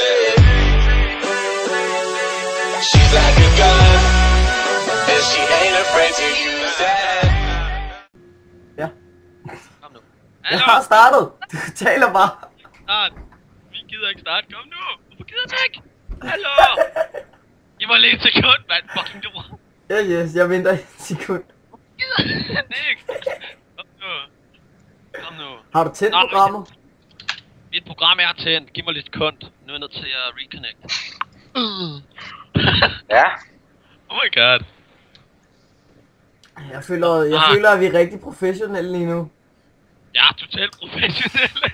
it. She's like a gun, and she ain't afraid to use that. Ja. Kom nu. Jeg har startet. Du taler bare. Start. Vi gider ikke starte. Kom nu. Hvorfor gider du ikke? Hallo. I var lige et sekund, mand. Fucking lort. Ja, yes, jeg venter et sekund. Gider ikke. Kom nu. Kom nu. Har du tændt programmet? Mit program er tændt. Giv mig lidt sekund. Nu er jeg nødt til at reconnect. Ja. Oh my god. Jeg føler, at vi er rigtig professionelle lige nu. Jeg er totalt professionel.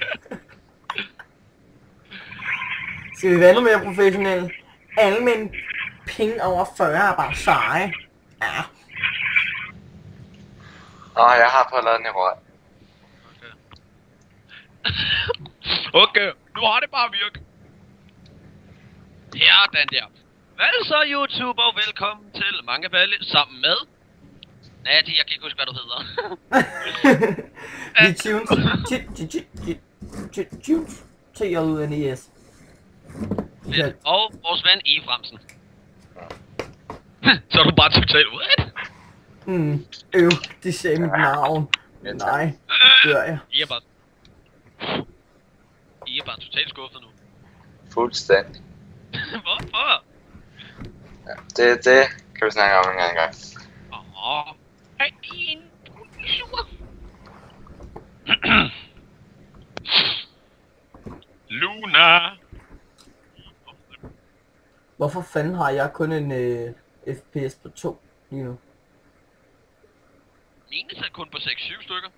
Skal vi være endnu mere professionelle? Alle med en ping over 40 er bare seje. Ja. Jeg har fået lavet den i rød. Okay, nu har det bare virket. Ja, den der. Hvad så, YouTube, og velkommen til Mange Balle sammen med... Natty, jeg kan ikke huske, hvad du hedder. Vi tunes. T-J-U-N-E-S. Fedt. Og vores ven E. Fremsen. Så er du bare totalt what? De sagde mit navn. Nej, gør jeg. I er bare totalt skuffet nu. Fuldstændig. Hvorfor? Ja, det kan vi snakke om en gang. Hey, en sur. Luna. Hvorfor fanden har jeg kun en FPS på 2 lige nu? Min er kun på 6-7 stykker.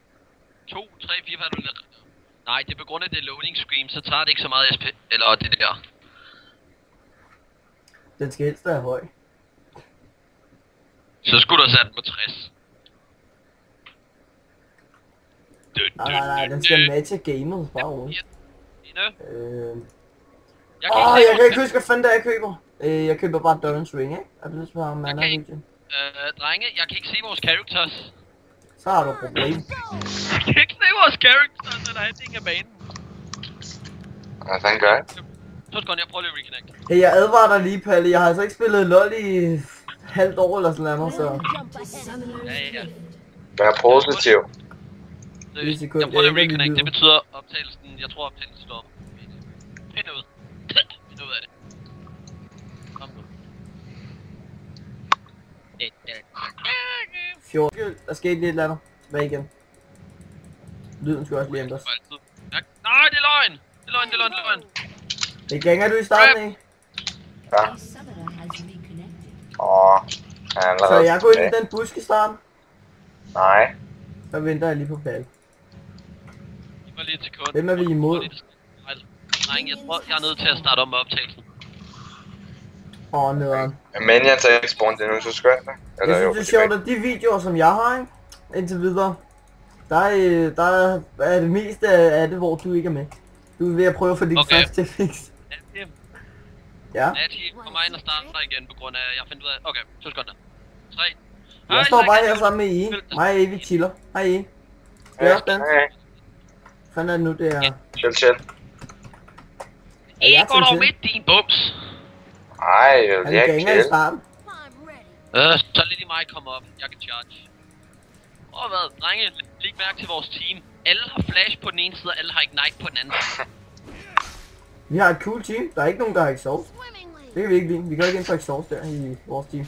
2, 3, 4, 5. Nej, det er på grund af det loading screen, så tager det ikke så meget SP, eller det der. Den skal helst være høj. Så skulle du have sat den på 60. Nej, den skal matche gamet, bare roligt. Jeg kan ikke huske, hvad fanden det er, jeg køber. Jeg køber bare Doran's Ring, ikke? Er det lidt bare mana region? Drenge, jeg kan ikke se vores characters. Så har du et problem. Jeg kan ikke se vores characters, eller handling af banen. Hvad fanden gør jeg? Så skal jeg prøve lige at reconnect. Hey, jeg advarer dig lige, Palle. Jeg har altså ikke spillet LoL i halvt år eller sådan noget, så... Ja. Vær positiv. Jeg prøver lige at reconnect. Det betyder optagelsen, jeg tror optagelsen stopper. Find ud. Find ud af det. Kom nu. 14. Der skete lige et eller andet. Hvad igen? Lyden skulle også lige ændres. Nej, det er løgn! Det er løgn. Det ganger du i starten, ikke? Ja. Så jeg går ind i den busk i starten? Nej. Så venter jeg lige på Palle. Hvem er vi imod? Drenge, jeg tror, jeg er nødt til at starte om med optagelsen. Nederen. Men jeg tager ikke spawnet endnu, så skønt det. Jeg synes det er sjovt, at de videoer som jeg har, ikke? Indtil videre. Der er det meste af det, hvor du ikke er med. Du er ved at prøve for dit første fix. Ja. Natty, kom mig ind og starte igen på grund af, jeg finder ud af... Okay, 2 sekunder. 3. Jeg står bare her sammen med I. Mig og Evi chiller. Hej I. Skal jeg også danse? Hvad fanden er det nu, det er? Chill. I går dog midt din bums. Ej, jeg er ikke chill. Så lidt i mig komme op. Jeg kan charge. Hvad? Drenge, læg mærke til vores team. Alle har flash på den ene side, og alle har ignite på den anden side. Vi har et cool team. Der er ikke nogen, der har exhaust. Det kan vi ikke lide. Vi kan ikke ind for exhaust der i vores team.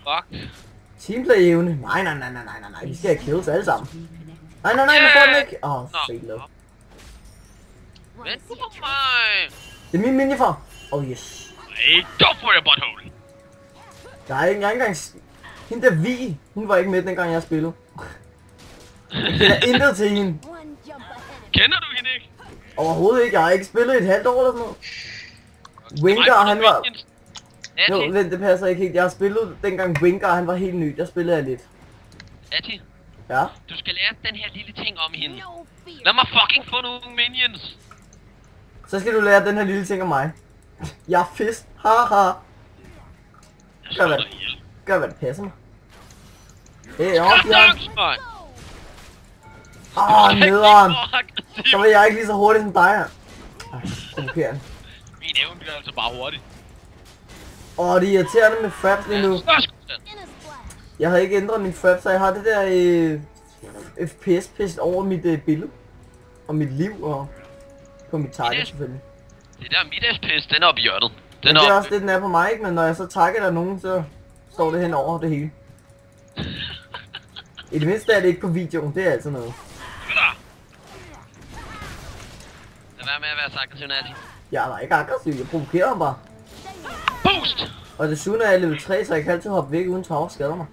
Fuck. Teamplay-evne. Nej. Vi skal have kills alle sammen. Nej, nu får den ikke. Fake love. Vent på mig. Det er min minifar. Yes. Hey, go for your butthole. Der er ikke engang... Hende der Vi, hun var ikke med dengang jeg spillede. Jeg kender intet til hende. Kender du hende ikke? Overhovedet ikke, jeg har ikke spillet i et halvt år eller sådan noget. Winger, han var... Jo, vent, det passer ikke helt. Jeg har spillet dengang Winger, han var helt ny. Der spillede jeg lidt. Natty? Ja? Du skal lære den her lille ting om hende. Lad mig fucking få nogle minions. Så skal du lære den her lille ting om mig. Jeg er fist. Haha. Gør hvad det passer mig. Nederen. Så var jeg ikke lige så hurtig som dig her. Provokerende. Min evne bliver altså bare hurtigt. Åh, det er irriterende med fraps lige nu. Jeg har ikke ændret min fraps, så jeg har det der FPS-pist over mit billede. Og mit liv og på mit target selvfølgelig. Det der mit FPS, den er oppe i hjørnet. Det er også det, den er på mig, ikke? Men når jeg så targeter nogen, så står det hen over det hele. I det mindste er det ikke på videoen, det er altid noget. Lad være med at være så aggressiv, Nati. Jeg er ikke aggressiv, jeg provokerer ham bare. Boost! Og desuden er jeg level 3, så jeg kan altid hoppe væk uden tower skader mig.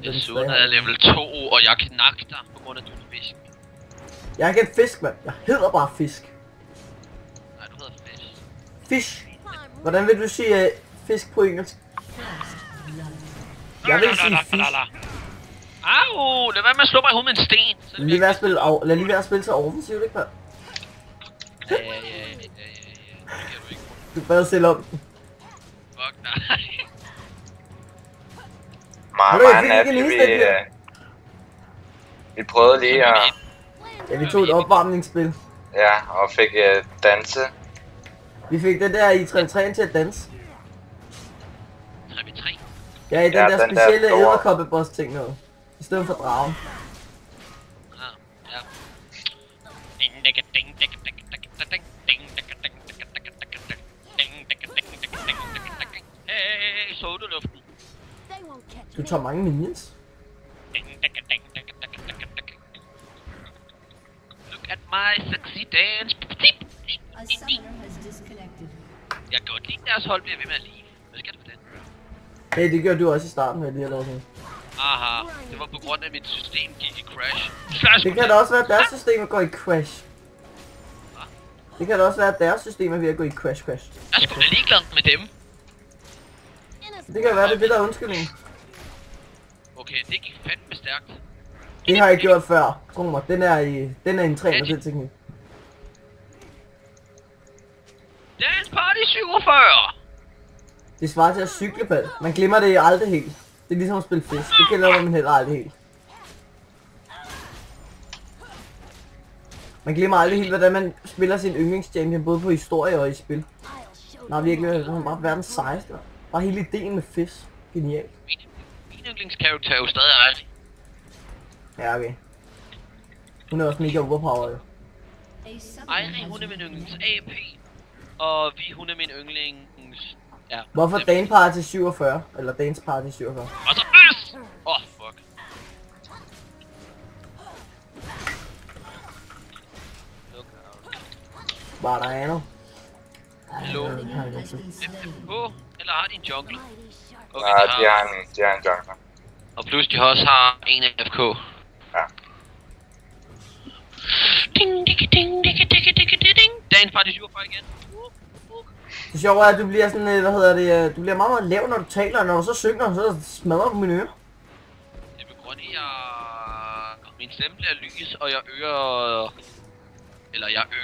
Desuden er jeg level 2, og jeg knakte dig på grund af du er fisk. Jeg er ikke en fisk, mand. Jeg hedder bare fisk. Nej, du hedder fisk. Fish. Hvordan vil du sige fisk på engelsk? Jeg vil sige fish. Au! Lad være med at slå mig i hovedet med en sten. Lad lige være at spille så offensivt, ikke mand? Ja. Det kan du ikke. Du er bare selv om. Fuck nej. Vi prøvede lige at... Ja, vi tog et opvarmningsspil. Ja, og fik danse. Vi fik den der i 3 til at danse. 3v3? Ja, i den der specielle edderkoppeboss ting noget. I stedet for dragen. Ja. Hey, så du luften? Du tager mange minions. Look at my sexy dance. Jeg kan godt lide deres hold bliver ved med at lide. Hvad skal du for det? Hey, det gjorde du også i starten med lige at lave sådan. Aha, det var på grund af mit system gik i crash. Det kan da også være, at deres system går i crash. Det kan da også være, at deres system er ved at gå i crash. Jeg er sgu da ligeglad med dem. Det kan være, det er det, der er undskyldningen. Okay, det gik fandme stærkt. Det har jeg gjort før. Tro mig, den er en træner til teknik. Dance Party 47! Det svarer til at cykle på. Man glemmer det aldrig helt. Det er ligesom at spille fisk. Det gælder man heller aldrig helt. Man glemmer aldrig helt, hvordan man spiller sin yndlingschampion, både på historie og i spil. Nej, virkelig, han er bare verdens sejeste. Bare hele ideen med fisk. Genialt. Min yndlingskarakter er jo stadig Ejri. Ja, okay. Hun er også mega overpowered. Ejri, hun er min yndlings AP. Og hun er min yndlings... Ja. Hvorfor Dance Party 47? Eller Dance Party 47? Og så bøs! Fuck. Var der andet? Hallo? FFK? Eller har de en jungler? Okay, Nej, de har en jungler. Og plus de også har en FFK. Ja. Ding, ding, ding, ding, ding, ding, ding. Dance Party 47 igen. Det sjove er, at du bliver sådan, du bliver meget, meget lav, når du taler, og når du så synger, så smadrer du mine ører. Det er på grund af, at min stemme bliver lys, og jeg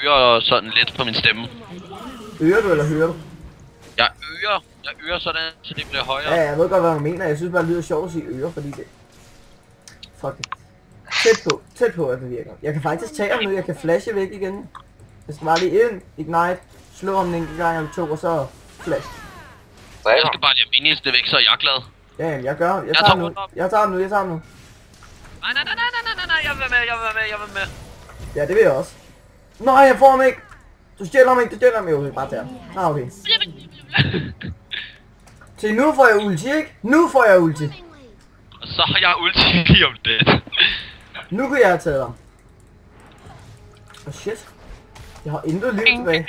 øger sådan lidt på min stemme. Ører du, eller hører du? Jeg øger sådan, så det bliver højere. Ja, jeg ved godt, hvad du mener. Jeg synes bare, det lyder sjovt at sige ører, fordi det... Fuck it. Tæt på, at det virker. Jeg kan faktisk tage ham nu, jeg kan flashe væk igen. Jeg skal bare lige ind, ignite, slå ham en enkelt gang eller to, og så flash. Jeg skal bare lige minions det væk, så er jeg glad. Ja, jeg gør. Jeg tager ham nu. Nej, jeg vil med. Ja, det vil jeg også. Nej, jeg får ham ikke. Du stjæler ham ikke, Jo, bare tage ham. Okay. Se, nu får jeg ulti, ikke? Og så har jeg ulti om det. Nu kunne jeg have taget ham. Shit. Jeg har intet liv tilbage.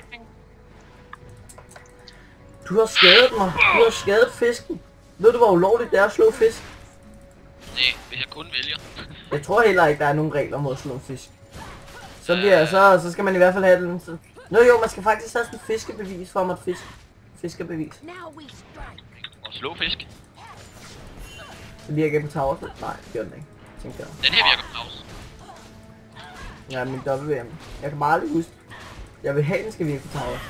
Du har skadet mig. Du har skadet fisken. Ved du, hvor ulovligt det er at slå fisk? Nej, hvis jeg kun vælger. Jeg tror heller ikke, der er nogen regler mod at slå fisk. Så skal man i hvert fald have den. Man skal faktisk have sådan et fiskebevis for, at fiskebevis. Og slå fisk. Det virker på towers. Nej, det gør den ikke. Tænkte jeg. Den her virker på towers. Ja, min WM. Jeg kan bare aldrig huske. Jeg vil have, den skal virke på towers.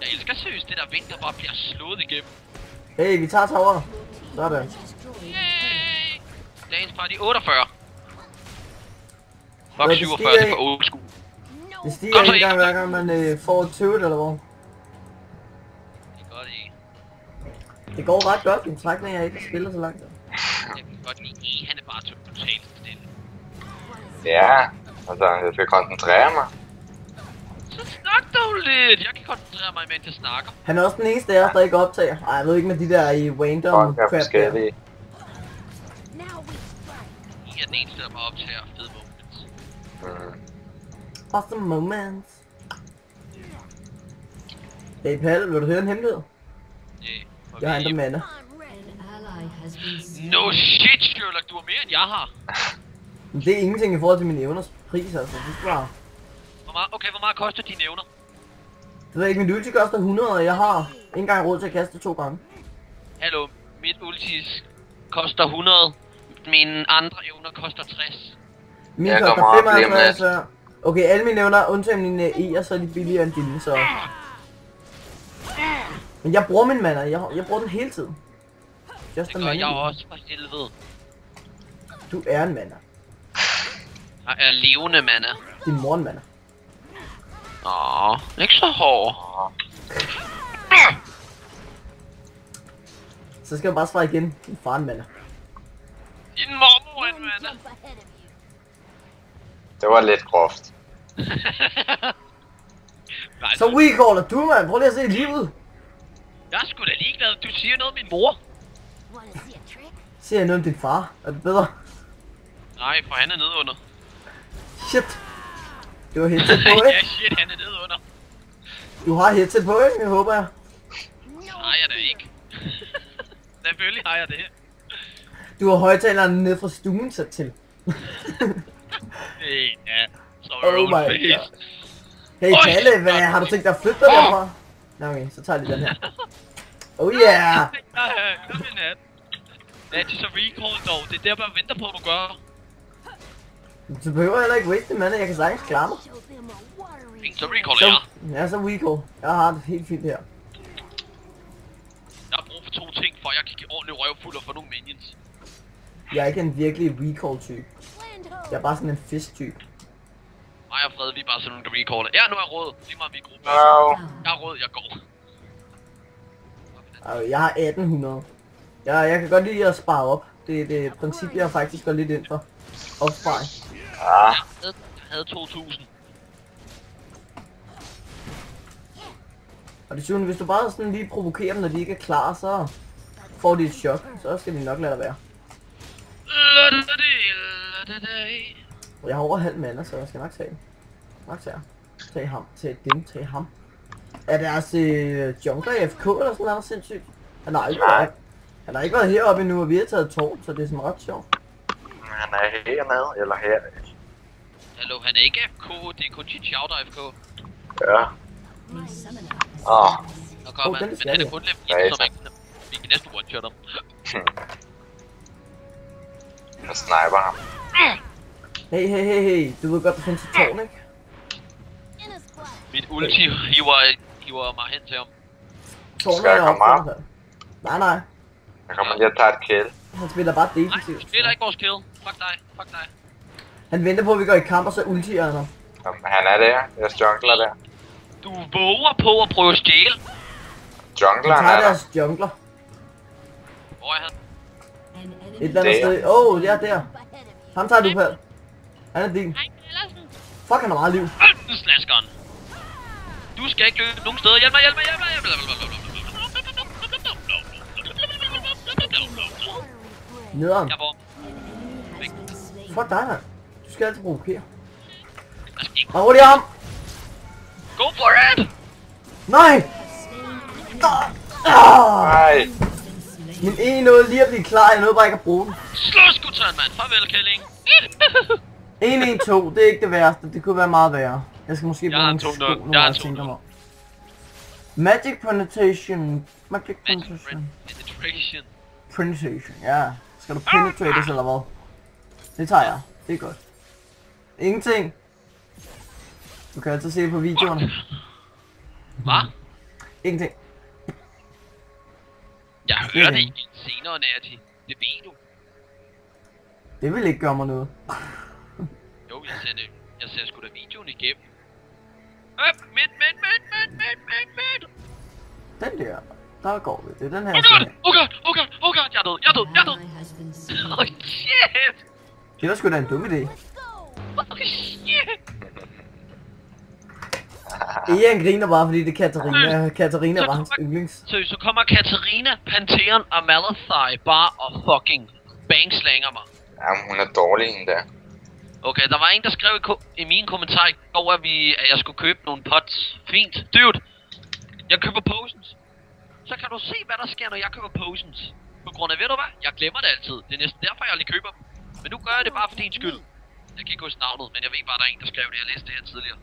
Jeg elsker seriøst det der vind, der bare bliver slået igennem. Hey, vi tager tower. Sådan. Yay! Dance Party 48. Fuck 47, det er for old school. Det stiger ikke engang hver gang man får 20 eller hvor? Det går ret godt, din trækning er ikke spillet så langt. Jeg kan godt lide E, han er bare totalt stille. Ja, altså, jeg skal koncentrere mig. Så snak dog lidt! Jeg kan koncentrere mig, mens jeg snakker. Han er også den eneste af os, der ikke optager. Ej, jeg ved ikke med de der i random Folk er crap der. forskellige. I er den eneste, der bare optager fede moments. Awesome moments. Hey Pal, vil du høre en hemmelighed? Jeg har andre mana. No shit, Sherlock, du har mere end jeg har. Men det er ingenting i forhold til mine evners pris, altså. Det skal bare... Hvor meget koster dine evner? Det ved jeg ikke, min ulti koster 100, og jeg har ikke engang råd til at kaste 2 gange. Hallo, mit ultis koster 100. Mine andre evner koster 60. Min Jeg koster kommer op lige om 55, lidt. så... Okay, alle mine evner, undtagen mine E'er, så er de billigere end dine, så... Men jeg bruger min mana, jeg bruger den hele tiden. Just Det gør jeg også for helvede. Du er en mana. Jeg er levende, mana. Din mor er en mana. Ikke så hård. Så skal jeg bare svare igen. Din far er en mana. Din mormor er en mana. Det var lidt groft. Nej, Så wecaller du, mand. Prøv lige at se livet. jeg er sgu da ligeglad. Du siger noget om min mor. Siger jeg noget om din far? Er det bedre? Nej, for han er nede under. Shit. Det var headset på, ikke? Ja, shit, han er nede under. Du har headset på, ikke? Jeg håber jeg. Nej, jeg da ikke. Selvfølgelig har jeg det. Du har højtaleren ned fra stuen sat til. Ja, så Oh roll my face. god. Hey Kalle, hvad har du tænkt dig at flytte dig derfra? Nå okay, så tager jeg lige den her. Oh yeah! Ja, kom min hat. Ja, det er så recall dog. Det er der, jeg venter på, at du gør. Du behøver heller ikke waste mana, jeg kan sagtens klare mig. Så recaller jeg. Ja, så recall. Jeg har det helt fint her. Jeg har brug for 2 ting, for jeg kan give ordentlig røvfuld og få nogle minions. Jeg er ikke en virkelig recall type. Jeg er bare sådan en fisk type. Mig og Fred, vi er bare sådan nogle, der recaller. Ja, nu er jeg råd. Lige meget vi er i gruppe. No. Jeg er råd, jeg går. Jeg har 1800. Jeg kan godt lide at spare op. Det er det princip, jeg faktisk går lidt ind for. Opsparing. Ja, Jeg havde 2000. Og desuden, hvis du bare sådan lige provokerer dem, når de ikke er klar, så får de et chok. Så skal de nok lade det være. Og jeg har over halv mana, så jeg skal nok tage den. Tag ham. Tag ham. Er deres jungler FK eller sådan noget sindssygt? Han har ikke været heroppe endnu, og vi har taget tårn, så det er sådan ret sjovt. han er hernede, eller her. Hallo, han er ikke FK, det er kun Chichao, der er FK. Ja. Åh, Nå kom han, den men han er skal kun lidt jeg. som ikke. Vi kan næsten one-shot ham. jeg sniper ham. Hey, du ved godt, der findes et tårn, ikke? Mit ulti hiver mig hen til ham. Tårnet Skal jeg er komme oppe. op? Nej. Jeg kommer lige at tage et kill. Han spiller bare Nej, defensivt. du spiller ikke vores kill. Fuck dig. Han venter på, at vi går i kamp, og så ultier han ham. Jamen, han er der. Jeg jungler der. Du våger på at prøve at stjæle. Jungleren Han tager er der. deres jungler. Hvor er han? Et eller andet Der. sted. Åh, ja, der. Ham tager du, Pal. Han er din. Hej, Pedersen. Fuck, han har meget liv. Slaskeren. Du skal ikke løbe nogen steder. Hjælp mig. Nederen. Jeg får. Fuck dig, mand. Du skal altid provokere. Jeg skal ikke. Og hurtigt ham. Go for it! Nej! Ah! Nej. Min E nåede lige at blive klar, jeg nåede bare ikke at bruge den. Slå skutteren, mand. Farvel, kælling. 1-1-2, det er ikke det værste, det kunne være meget værre. Jeg skal måske Jeg bruge har nogle en sko, 2-0. nu Jeg har jeg en tænker 2-0. mig om. Magic penetration. Magic penetration. Penetration. Penetration, ja. Skal du penetrates eller hvad? Det tager jeg, det er godt. Ingenting. Du kan altid se det på videoerne. Hvad? Ingenting. Jeg hører det igen senere, Nati. Det ved du. Det vil ikke gøre mig noget. Jo, jeg ser sgu da videoen igennem. Midt. Den der. Der går vi. Det er den her. Oh god, oh god, oh god, oh god, jeg er død, jeg er død, jeg er død. Oh shit. Det var sgu da en dum idé. Oh shit. Ian griner bare fordi det er Katarina. Katarina var hans yndlings. Så kommer Katarina, Pantheon og Malathai bare og fucking bangslanger mig. Jamen, hun er dårlig, hende der. Okay, der var en, der skrev i mine kommentarer i går, at jeg skulle købe nogle pots. Fint. Dude, jeg køber potions. Så kan du se, hvad der sker, når jeg køber potions. På grund af, ved du hvad? Jeg glemmer det altid. Det er næsten derfor, jeg lige køber dem. Men nu gør jeg det bare for din skyld. Jeg kan ikke huske navnet, men jeg ved bare, der er en, der skrev det. Jeg læste det her tidligere.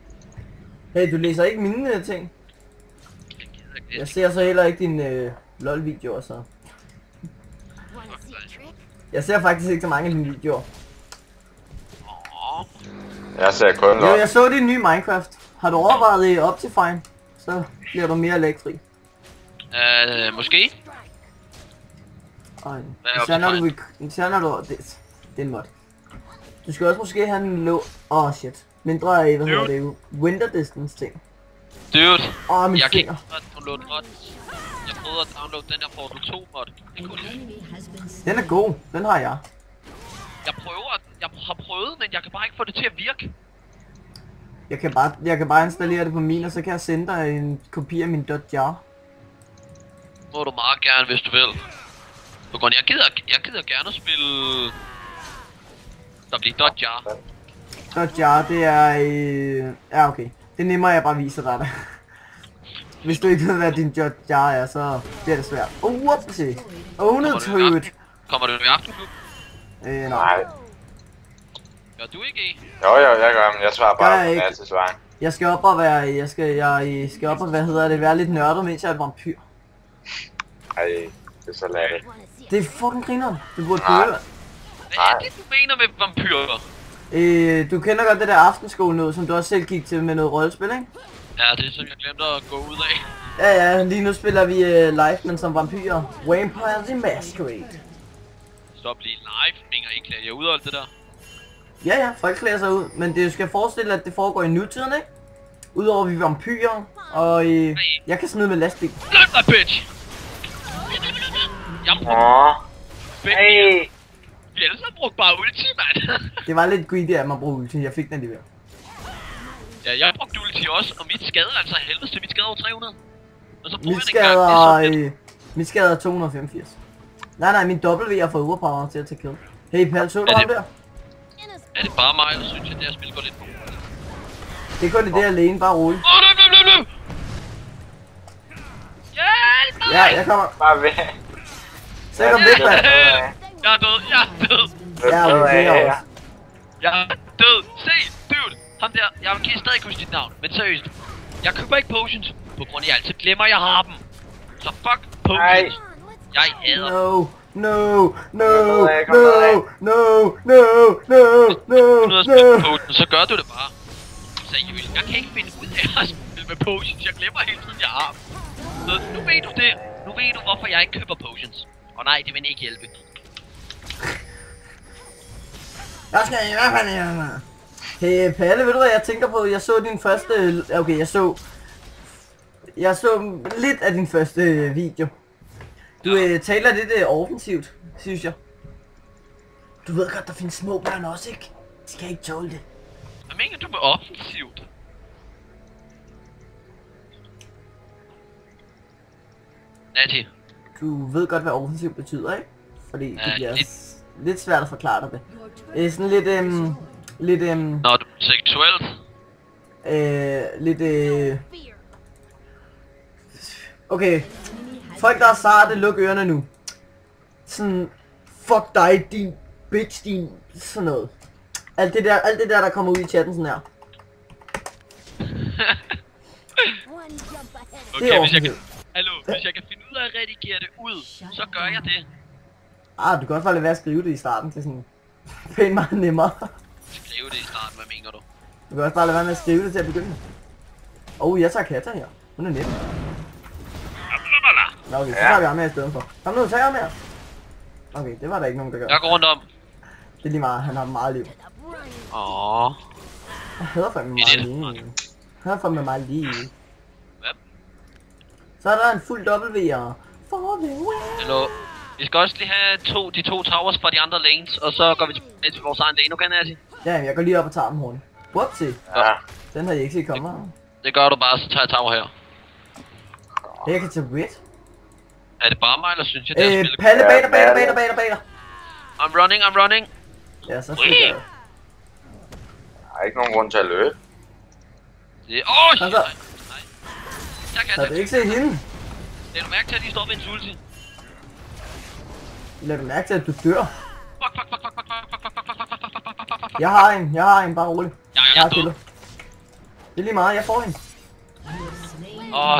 Hey, du læser ikke mine ting. Jeg ser så heller ikke din LOL-videoer, så. Jeg ser faktisk ikke så mange af dine videoer. Jeg ser kun Jo, LOL. jeg så din nye Minecraft. Har du overvejet Optifine? Så bliver du mere lægfri. Måske? Og Hvad er især når du det er en mod. Du skal også måske have en lå. Shit. Mindre af, hvad hedder det jo? Winter distance ting. Dude, Min jeg kan ikke finger. downloade mod. Jeg prøvede at downloade den der Portal 2 mod. Det kunne jeg ikke. Den er god. Den har jeg. Jeg har prøvet, men jeg kan bare ikke få det til at virke. Jeg kan bare installere det på min, og så kan jeg sende dig en kopi af min .jar. Må du meget gerne, hvis du vil. På grund jeg gider gerne at spille... Der bliver .jar. .jar, det er ja, okay. Det er nemmere, jeg bare viser dig det. Hvis du ikke ved, hvad din .jar er, så bliver det svært. Whoopsie. Owned to it. Kommer du i aftenklub? Nej. Gør du ikke i? Jo, jeg gør, men jeg svarer Gør bare jeg på ikke. Natas vejen. Jeg skal op og være, jeg skal op og, hvad hedder det, være lidt nørdet, mens jeg er et vampyr. Ej, det er så latterligt. Det er fucking grineren. Du burde Nej. prøve. Hvad er det, du mener med vampyrer? Du kender godt det der aftenskole noget, som du også selv gik til med noget rollespil, ikke? Ja, det er som jeg glemte at gå ud af. Ja, lige nu spiller vi live, men som vampyrer. Vampire the Masquerade. Stop lige live, Inger, I klæder jer ud og alt det der. Ja, folk klæder sig ud, men det skal forestille, at det foregår i nutiden, ikke? Udover at vi er vampyrer, og jeg kan smide med lastbil. Løb dig, bitch! Jeg Hey. Vi ellers har brugt bare ulti, mand. Det var lidt greedy af mig at bruge ulti, jeg fik den alligevel. Ja, jeg brugte ulti også, og mit skade altså helvedes til mit skade over 300. Og så bruger jeg den gang, det er så Mit skade er 285. Nej, min W har fået overpower til at tage kill. Hey Pal, så du ham der? Er det bare mig, eller synes jeg, at det her spil går lidt på? Det er kun det der alene, bare roligt. Løb! Hjælp mig! Ja, jeg kommer. Bare væk. Så kom væk, mand. Jeg er død. Ja, okay, det er jeg også. Jeg er død. Se, dude. Ham der, jeg kan stadig huske dit navn, men seriøst. Jeg køber ikke potions, på grund af jeg altid glemmer, at jeg har dem. Så fuck potions. Jeg hader. No. Nu at spille potions, så gør du det bare. Seriøst, jeg kan ikke finde ud af at spille med potions. Jeg glemmer hele tiden, jeg har dem. Så nu ved du det. Nu ved du, hvorfor jeg ikke køber potions. Og nej, det vil ikke hjælpe. Jeg skal i hvert fald hjemme. Hey Palle, ved du hvad jeg tænker på? Jeg så din første... Okay, jeg så lidt af din første video. Du taler lidt offensivt, synes jeg. Du ved godt, der findes små børn også, ikke? De skal ikke tåle det. Hvad mener du med offensivt? Natty. Du ved godt, hvad offensivt betyder, ikke? Fordi det bliver lidt svært at forklare dig det. Sådan lidt Når du er seksuelt? Okay. Folk der er sarte, luk ørerne nu. Sådan, fuck dig, din bitch, din sådan noget. Alt det der kommer ud i chatten sådan her. Okay, hvis jeg kan... Hallo, hvis jeg kan finde ud af at redigere det ud, så gør jeg det. Du kan også bare lade være at skrive det i starten til sådan pænt meget nemmere. Skrive det i starten, hvad mener du? Du kan også bare lade være med at skrive det til at begynde. Jeg tager Katta her. Hun er net. Nå, okay, så tager vi ham her i stedet for. Kom nu, tag ham her. Okay, det var der ikke nogen, der gør. Jeg går rundt om. Det er lige meget, han har meget liv. Jeg hader fandme meget liv. Jeg hader fandme meget liv. Hvad? Så er der en fuld W, Hallo. Vi skal også lige have de to towers fra de andre lanes, og så går vi tilbage til vores egen lane, okay, Nancy? Ja, jeg går lige op og tager dem hurtigt. Whoopsie. Ja. Den har jeg ikke set komme her. Det gør du bare, så tager jeg tower her. Jeg kan tage red. Er det bare mig, eller synes jeg, det er spillet? Palle, bag dig. I'm running. Ja, så skal jeg. Der er ikke nogen grund til at løbe. Det Altså. nej. Jeg kan Har du ikke set hende? Det er du mærke til, at de står ved en ulti. Lad du mærke til, at du dør. Fuck. Jeg har en, bare rolig. Jeg Jeg er har død. killet. Det er lige meget, jeg får hende.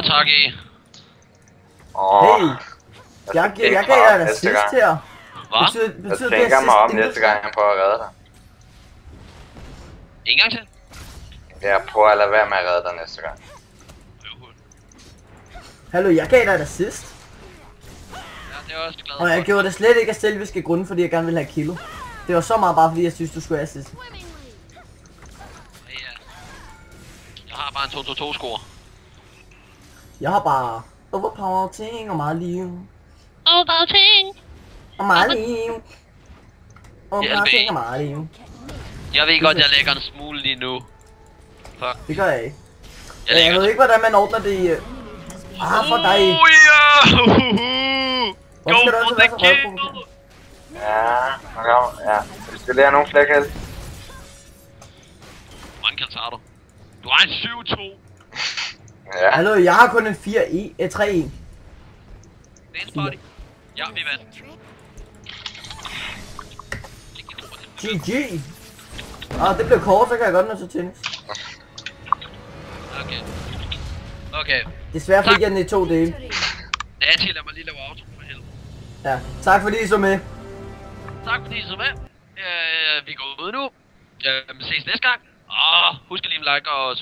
Tak, E. Hey, jeg gav dig en assist her. Hvad? Jeg Betyder det tænker mig om assist næste gang, jeg prøver at redde dig. En gang til. Jeg prøver at lade være med at redde dig næste gang. Hallo, jeg gav dig et assist. Ja, det er jeg også glad Og jeg gjorde det slet ikke af selviske grunde, fordi jeg gerne ville have kilo. Det var så meget bare fordi jeg synes, du skulle have assist. Ja. Jeg har bare en 2-2-2 score. Jeg har bare overpower ting og meget liv. Overpower ting. Og meget liv. Overpower LB. ting og meget liv. Jeg ved godt, jeg lægger en smule lige nu. Fuck. Det gør jeg ikke. Jeg Jeg lægger ved ikke, hvordan man ordner det i... for dig. Ja! Hvorfor skal du Go altid for være the så kill! røvprovokerende? Ja. Vi skal lige have nogle flere kills. Hvor mange kills har du? Du har en 7-2. Ja. Hallo, jeg har kun en 3-1. Dance party. Ja, vi vandt. GG. Det blev kort, så kan jeg godt nå til tennis. Okay. Desværre fik jeg den i 2 dele. Nancy, lad mig lige lave auto for helvede. Ja, tak fordi I så med. Tak fordi I så med. Vi går ud nu. Vi ses næste gang. Husk at lige like og